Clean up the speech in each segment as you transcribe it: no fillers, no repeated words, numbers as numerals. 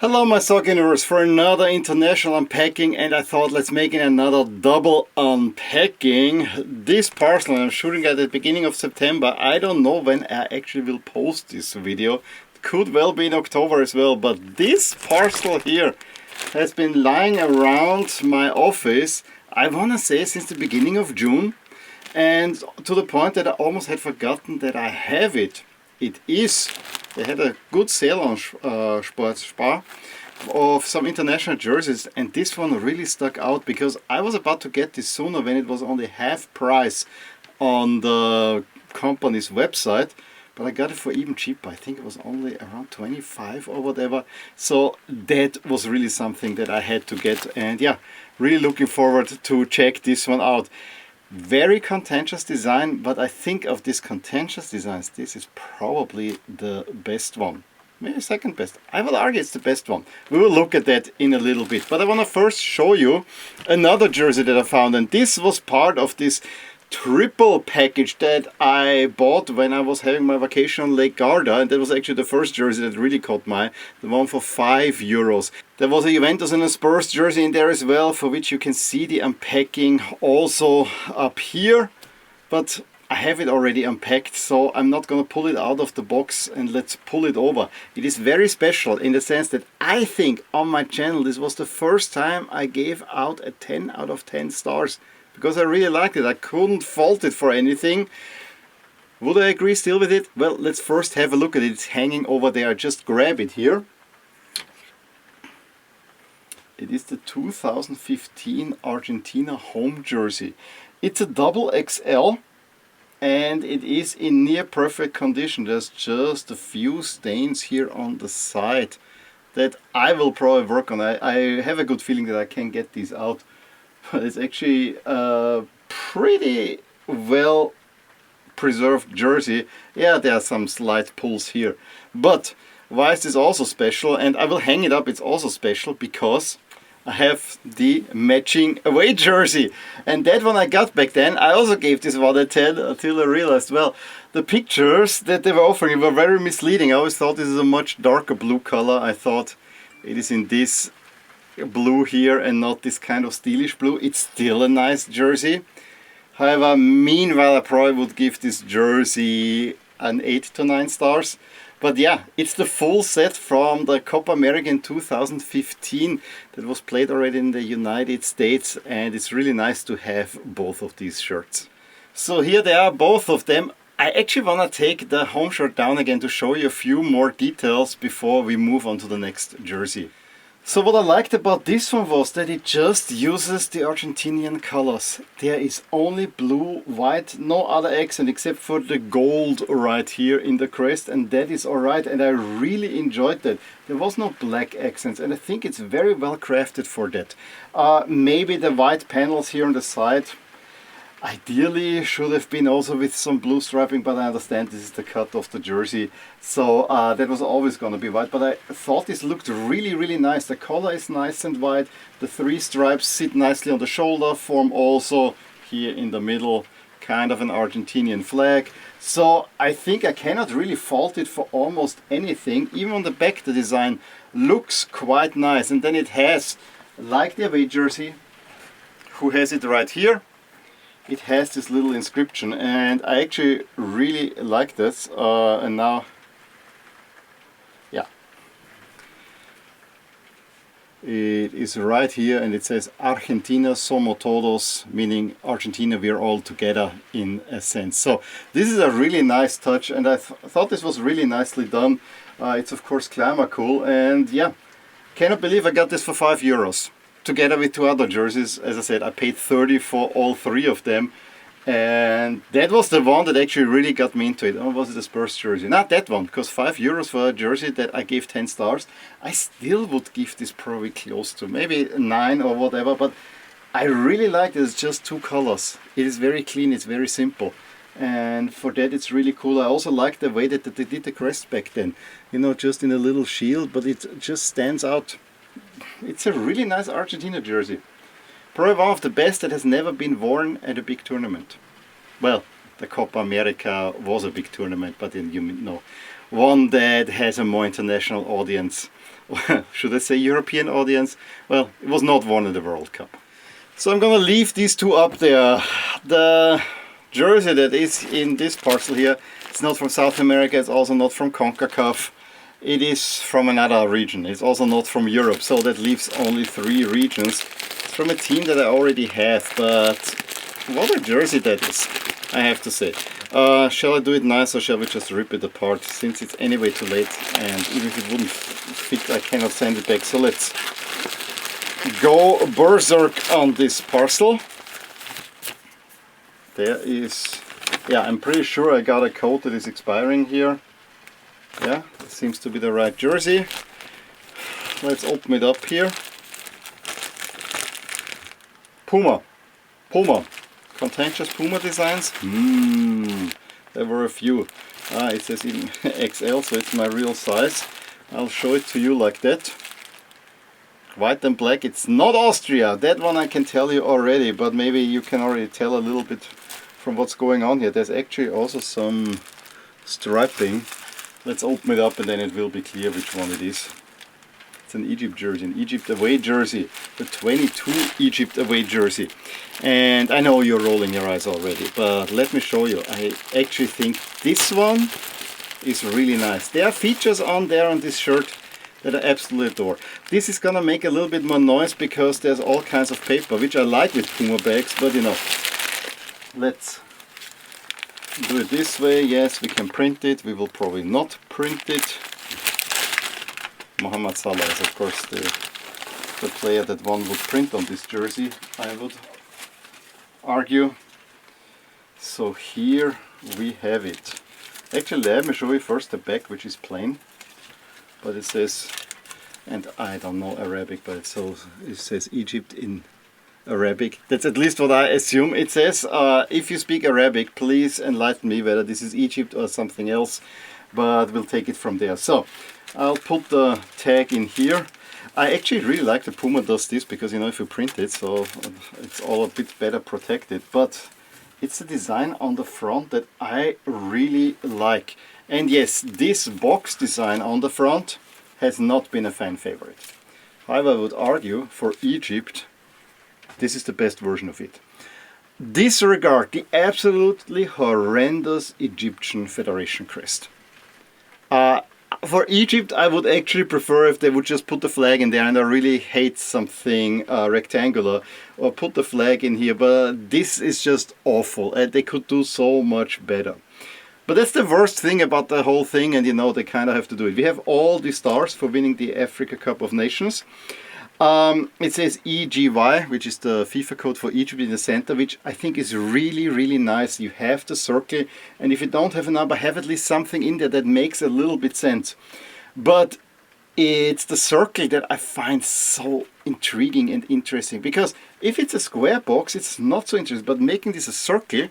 Hello my soccer universe for another international unpacking, and I thought let's make it another double unpacking. This parcel I'm shooting at the beginning of September. I don't know when I actually will post this video. It could well be in October as well, but this parcel here has been lying around my office, I wanna say since the beginning of June, and to the point that I almost had forgotten that I have it. They had a good sale on Sportspar of some international jerseys, and this one really stuck out because I was about to get this sooner when it was only half price on the company's website, but I got it for even cheaper. I think it was only around 25 or whatever. So that was really something that I had to get, and yeah, really looking forward to check this one out. Very contentious design, but I think of these contentious designs, this is probably the best one. Maybe second best. I will argue it's the best one. We will look at that in a little bit. But I want to first show you another jersey that I found. And this was part of this triple package that I bought when I was having my vacation on Lake Garda, and that was actually the first jersey that really caught my eye, the one for €5. There was a Juventus and a Spurs jersey in there as well, for which you can see the unpacking also up here, but I have it already unpacked, so I'm not gonna pull it out of the box, and let's pull it over. It is very special in the sense that I think on my channel this was the first time I gave out a 10 out of 10 stars. Because I really liked it. I couldn't fault it for anything. Would I agree still with it? Well, let's first have a look at it. It's hanging over there. Just grab it here. It is the 2015 Argentina home jersey. It's a double XL and it is in near perfect condition. There's just a few stains here on the side that I will probably work on. I have a good feeling that I can get these out. But it's actually a pretty well preserved jersey. Yeah, there are some slight pulls here. But why is this also special? And I will hang it up. It's also special because I have the matching away jersey. And that one I got back then. I also gave this one a 10 until I realized, well, the pictures that they were offering were very misleading. I always thought this is a much darker blue color. I thought it is in this blue here and not this kind of steelish blue. It's still a nice jersey. However, meanwhile I probably would give this jersey an 8 to 9 stars. But yeah, it's the full set from the Copa America in 2015 that was played already in the United States, and it's really nice to have both of these shirts. So here they are, both of them. I actually want to take the home shirt down again to show you a few more details before we move on to the next jersey. So what I liked about this one was that it just uses the Argentinian colors. There is only blue, white, no other accent except for the gold right here in the crest, and that is alright, and I really enjoyed that. There was no black accents, and I think it's very well crafted for that. Maybe the white panels here on the side ideally should have been also with some blue striping, but I understand this is the cut of the jersey, so that was always going to be white. But I thought this looked really nice. The color is nice and white. The three stripes sit nicely on the shoulder, form also here in the middle kind of an Argentinian flag. So I think I cannot really fault it for almost anything. Even on the back the design looks quite nice, and then it has, like the away jersey, who has it right here, it has this little inscription, and I actually really like this. And now, yeah, it is right here, and it says Argentina somos todos, meaning Argentina, we are all together in a sense. So this is a really nice touch, and I thought this was really nicely done. It's of course Glamour cool, and yeah, cannot believe I got this for €5. Together with two other jerseys. As I said, I paid 30 for all three of them, and that was the one that actually really got me into it. Or was it a Spurs jersey? Not that one, because €5 for a jersey that I gave 10 stars. I still would give this probably close to maybe 9 or whatever, but I really like it. It's just two colors. It is very clean, it's very simple, and for that it's really cool. I also like the way that they did the crest back then, you know, just in a little shield, but it just stands out. It's a really nice Argentina jersey. Probably one of the best that has never been worn at a big tournament. Well, the Copa America was a big tournament, but then you know, one that has a more international audience. Should I say European audience? Well, it was not won in the World Cup. So I'm gonna leave these two up there. The jersey that is in this parcel here, it's not from South America, it's also not from CONCACAF. It is from another region. It's also not from Europe, so that leaves only 3 regions. It's from a team that I already have, but what a jersey that is, I have to say. Shall I do it nice or shall we just rip it apart, since it's anyway too late, and even if it wouldn't fit I cannot send it back. So let's go berserk on this parcel. There is, yeah, I'm pretty sure I got a code that is expiring here. Yeah, it seems to be the right jersey. Let's open it up here. Puma. Contentious Puma designs. There were a few. It says even XL, so it's my real size. I'll show it to you like that. White and black. It's not Austria. That one I can tell you already, but maybe you can already tell a little bit from what's going on here. There's actually also some striping. Let's open it up and then it will be clear which one it is. It's an Egypt jersey, an Egypt away jersey, the 22 Egypt away jersey. And I know you're rolling your eyes already, but let me show you. I actually think this one is really nice. There are features on there on this shirt that I absolutely adore. This is gonna make a little bit more noise because there's all kinds of paper, which I like with Puma bags, but you know, let's do it this way. Yes, we can print it. We will probably not print it. Mohamed Salah is of course the player that one would print on this jersey, I would argue. So here we have it. Actually, let me show you first the back, which is plain, but it says, and I don't know Arabic, but it says Egypt in Arabic. That's at least what I assume it says. If you speak Arabic, please enlighten me whether this is Egypt or something else, but we'll take it from there. So I'll put the tag in here. I actually really like the Puma does this, because you know, if you print it, so it's all a bit better protected, but it's a design on the front that I really like. And yes, this box design on the front has not been a fan favorite. However, I would argue for Egypt, this is the best version of it. Disregard the absolutely horrendous Egyptian Federation crest. For Egypt, I would actually prefer if they would just put the flag in there, and I really hate something rectangular, or put the flag in here, but this is just awful, and they could do so much better. But that's the worst thing about the whole thing, and you know, they kind of have to do it. We have all the stars for winning the Africa Cup of Nations. It says EGY, which is the FIFA code for Egypt, in the center, which I think is really, really nice. You have the circle, and if you don't have a number, have at least something in there that makes a little bit sense. But it's the circle that I find so intriguing and interesting, because if it's a square box, it's not so interesting, but making this a circle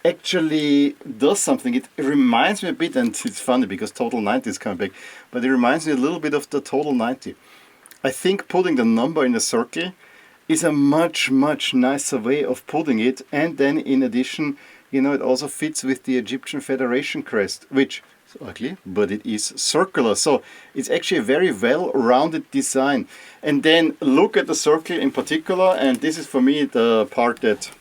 actually does something. It reminds me a bit, and it's funny because Total 90 is coming back, but it reminds me a little bit of the Total 90. I think putting the number in a circle is a much nicer way of putting it, and then in addition, you know, it also fits with the Egyptian Federation crest, which is ugly, but it is circular, so it's actually a very well-rounded design. And then look at the circle in particular, and this is for me the part that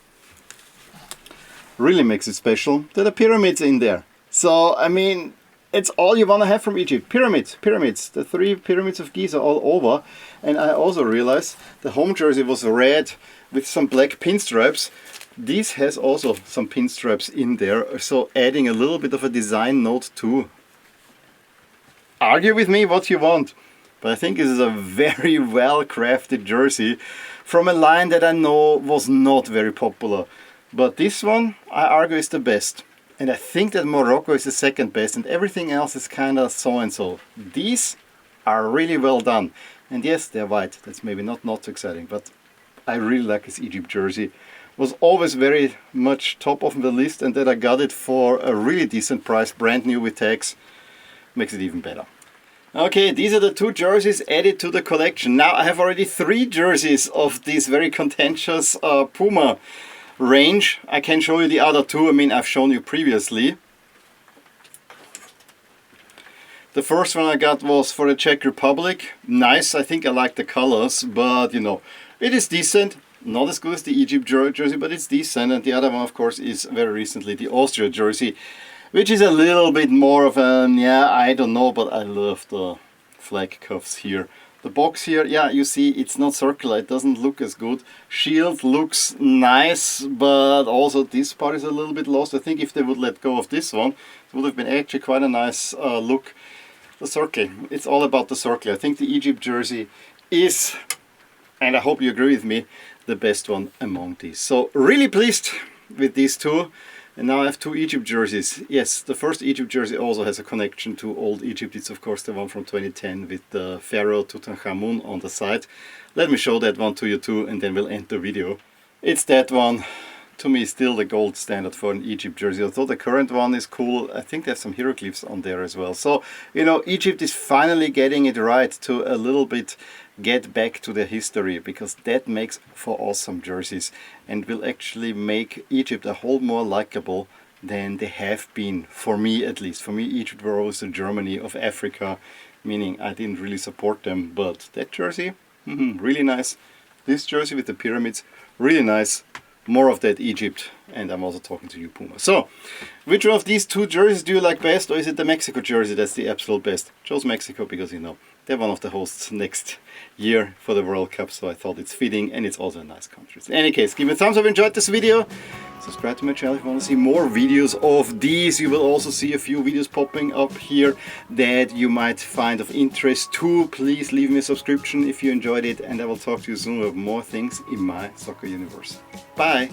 really makes it special. There are pyramids in there. So I mean, it's all you want to have from Egypt. Pyramids. The 3 pyramids of Giza all over. And I also realized the home jersey was red with some black pinstripes. This has also some pinstripes in there, so adding a little bit of a design note too. Argue with me what you want, but I think this is a very well crafted jersey from a line that I know was not very popular. But this one, I argue, is the best. And I think that Morocco is the second best, and everything else is kind of so and so. These are really well done. And yes, they're white. That's maybe not so exciting, but I really like this Egypt jersey. Was always very much top of the list, and that I got it for a really decent price, brand new with tags, makes it even better. Okay, these are the 2 jerseys added to the collection. Now I have already 3 jerseys of these very contentious Puma. range. I can show you the other two. I mean, I've shown you previously. The first one I got was for the Czech Republic. Nice, I think I like the colors, but you know, it is decent. Not as good as the Egypt jersey, but it's decent. And the other one, of course, is very recently the Austria jersey, which is a little bit more of an, yeah, I don't know, but I love the flag cuffs here. The box here, yeah, you see, it's not circular, it doesn't look as good. Shield looks nice, but also this part is a little bit lost. I think if they would let go of this one, it would have been actually quite a nice look. The circle, it's all about the circle. I think the Egypt jersey is, and I hope you agree with me, the best one among these. So really pleased with these two. And now I have two Egypt jerseys. Yes, the first Egypt jersey also has a connection to old Egypt. It's of course the one from 2010 with the Pharaoh Tutankhamun on the side. Let me show that one to you too, and then we'll end the video. It's that one. To me, still the gold standard for an Egypt jersey. Although the current one is cool, I think there's some hieroglyphs on there as well. So, you know, Egypt is finally getting it right to a little bit get back to their history, because that makes for awesome jerseys and will actually make Egypt a whole more likable than they have been, for me at least. For me, Egypt were always the Germany of Africa, meaning I didn't really support them, but that jersey, really nice. This jersey with the pyramids, really nice. More of that Egypt, and I'm also talking to you, Puma. So, which one of these two jerseys do you like best, or is it the Mexico jersey that's the absolute best? Chose Mexico because, you know, they're one of the hosts next year for the World Cup, so I thought it's fitting, and it's also a nice country. In any case, give me a thumbs up if you enjoyed this video. Subscribe to my channel if you want to see more videos of these. You will also see a few videos popping up here that you might find of interest too. Please leave me a subscription if you enjoyed it, and I will talk to you soon with more things in my soccer universe. Bye!